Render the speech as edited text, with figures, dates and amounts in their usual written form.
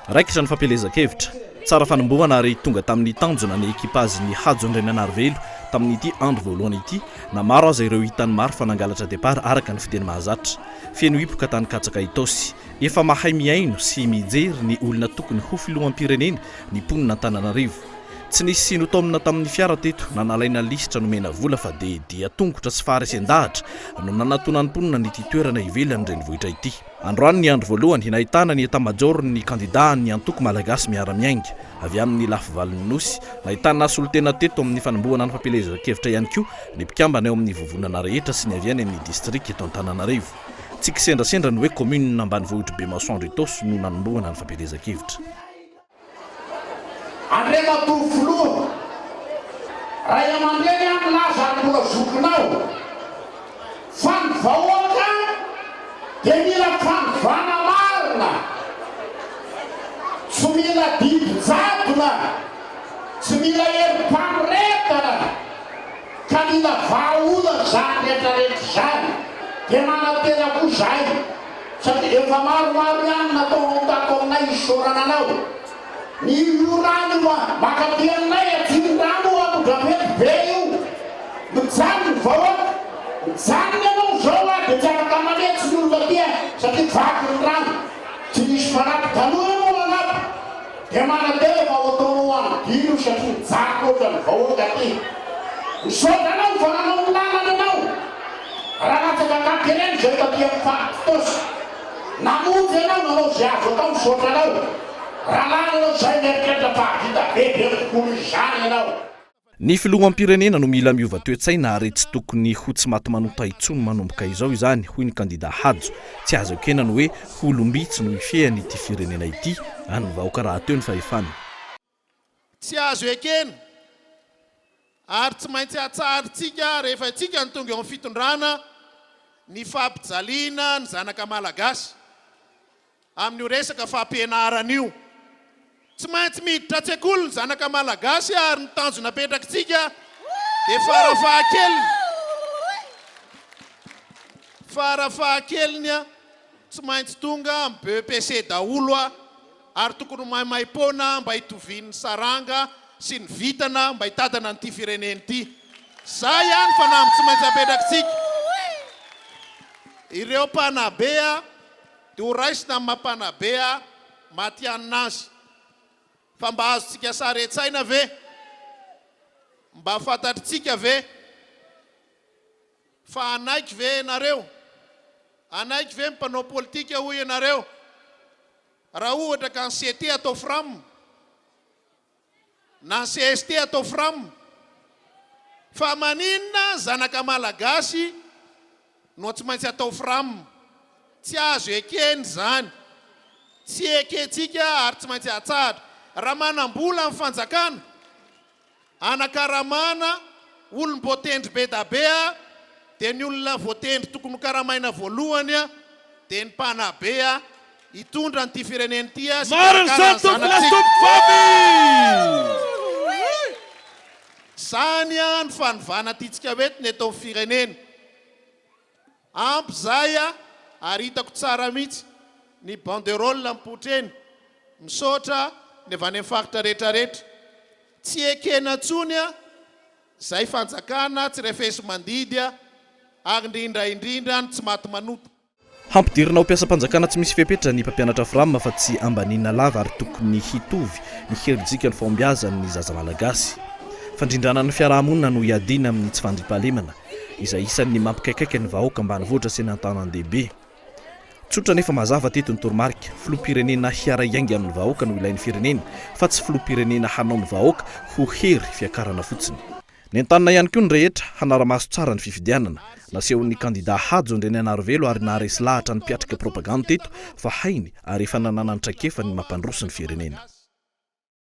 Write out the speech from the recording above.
raikitra ny fampelezan-kevitra tsara fanombohana ary tonga tamin'ny tanjona ny ekipazy ny Hajo Andrianainarivelo tamin'ity andro voalohany ity na maro aza ireo hitany maro fanangalatra départ araka ny fiteny mahazatra feno hipoka Antaninkatsaka Itaosy efa mahay miaino sy mijery ny olona tokony ho filoham-pirenena ny mponina Antananarivo tsy nisy sino taomina tamin'ny fiara teto na nalaina lisitra nomena vola fa dia tongotra sy faharesendahatra no nanatonany mponina ny toerana ivelany renivohitra ity. Androany ny andro voalohany nahitana ny etamajoro ny kandida ny antoko malagasy miara-miainga avy amin'ny lafy valiny nosy nahitana solotena teto amin'ny fanombohana ny fampelezan-kevitra ihany koa ny mpikambana eo amin'ny vovonana rehetra sy ny aviany amin'ny district eto Antananarivo. Tsy kisendrasendra ny hoe commune ambanivohitra Bemasoandro Itaosy no nanombohana ny fampelezan-kevitra. Andre matofoloha raha aman-dreny amin'ny laza mbola zokinao fanivahoaka dia mila fanivana marina tsy mila didy-jadona tsy mila herim-panoretana ka mila vahaolana zany rehetrarehetra zany dia manatena koa zay satria efa maromaro ihany natao tato aminay isorana anao ny rano makapianay atindrano akodrapety be io mijanony vahoaka mijanony anao zao a dia tsy afaka manetsy ny olona tia satria vaky ny rano tsy misy manampy taloha anao manampy dia manatena fa ataonao andino satria mijako ohatra ny vahoaka ty misaotra anao fa nanao ny lalana anao raha latsaka kampireny zay tatia mifaky-tosy namonjy anao nanao zay azo atao misaotra anao ny filoham-pirenena no mila miova toe-tsaina ary tsy tokony ho tsy maty manota intsony manomboka izao izany hoy ny kandida Hajo tsy azo ekenany hoe olom-bitsy no mifehy ity firenena ity any vahoaka raha teo ny fahefany. Tsy azo ekena ary tsy maintsy hatsarintsika rehefa tsika ny tonga eo amin'ny fitondrana ny fampijaliana ny zanaka malagasy amin'io resaka fampianarana io. Tsy maintsy miditra an-tsekoly ny zanaka malagasy ary ny tanjona petrakintsika dia farafahakeliny tsy maintsy tonga amin'ny bebe daholo ary tokony maimaimpona mba hitovian'ny saranga sy ny vitana mba hitadana n'ity firenena ity. Zay ihany fanampy tsy maintsy apetrakintsika. Ireo mpanabea dia ho raisina amin'ny mampanabea maty aninazy. Fa mba azontsika saretsaina ve? Mba fantatritsika ve? Fa anaiky ve ianareo? Anaiky ve mpanao politika hoy ianareo? Raha ohatra ka ny CT atao fram na ny CST atao fram fa maninona zanaka malagasy no tsy maintsy atao fram. Tsy azo ekeny zany. Tsy ekentsika ary tsy maintsy hatsara. Raha manam-bola amin'ny fanjakana anakaramana olom-boatendry be da bea dia ny olona voatendry tokony ho karamaina voalohany dia ny mpanabea hitondra n'ity firenena ity zany ny fanovana titsika mety ny atao firenena ampy zay ary hitako tsara mihitsy ny banderole mipotreny misaotra nefa any amin'ny faritra rehetrarehetra tsy ekena ntsony zay fanjakana tsy refesy mandidy ary indrindra tsy maty manota. Hampidirina ho mpiasam-panjakana tsy misy fepetra ny mpampianatra fram fa tsy ambanina lava ary tokony hitovy ny heridzika ny fombiazan'ny zaza malagasy. Fandrindrana ny fiarahamonina no hiadina amin'ny tsy fandrimpahalemana izay isan'ny mampikaikaika ny vahoaka ambanivohitra sy ny antanan-dehibe. Tsotra nefa mazava teto ny toromarika filoham-pirenena hiara-iainga amin'ny vahoaka no ilain'ny firenena fa tsy filoham-pirenena hanao ny vahoaka ho hery fiakarana fotsiny. Ny antanina ihany koa ny rehetra hanara-maso tsara ny fifidianana nasehon'ny kandida Hajo Andrianainarivelo ary naharesy lahatra ny mpiatrika propaganda teto fa hainy ary efa nanananitra kefa ny mampandroso ny firenena.